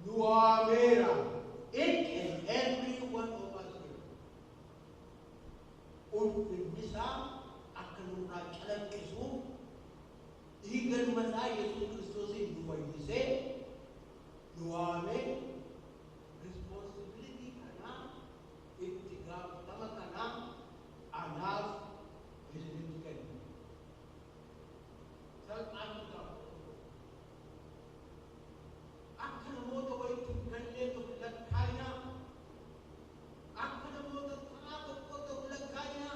Nuamera, each and every one of us here. Ulfinisa akan meracalan Yesus, higan masa Yesus Kristus itu wajise, nuame responsibility kana, itiga utama kana, anak disentukan. Saat anu akan moto itu kanne to lakaya akan moto taat to lakaya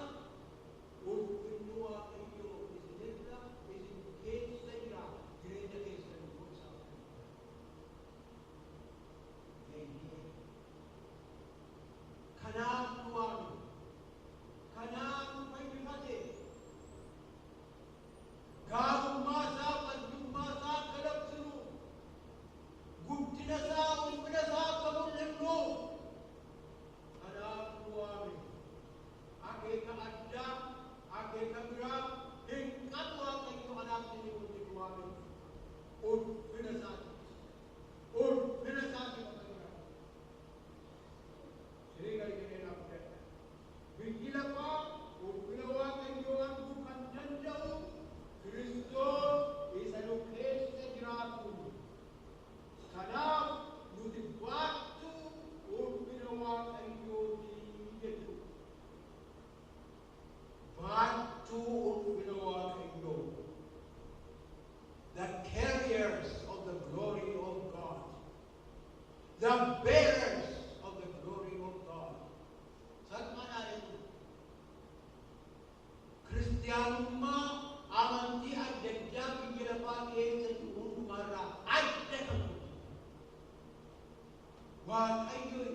ulfinua iyo disentuka disentukan gereja Kristen kursa kanang tuan kanang paibigate gaung masa panjung masa kalap seru Gudinasa ulfinasa kamulimno kanang tuan ake ka adda ake ka grab hingkatwa kayo anak ni ulfinua ulfinasa Sehingga ini nampak. Bila pa, ulfinawa kayo ang bukan nandiyaw, Kristo isalukhes sa grato. Kanang nutibatu ulfinawa kayo dito. Batu ulfinawa kayo. The carriers of the glory of God. The bearers of the glory of God. Saan mana itu? Kristianuma amanti adegja pinjilapa ke sejumara adeg. Wah ayo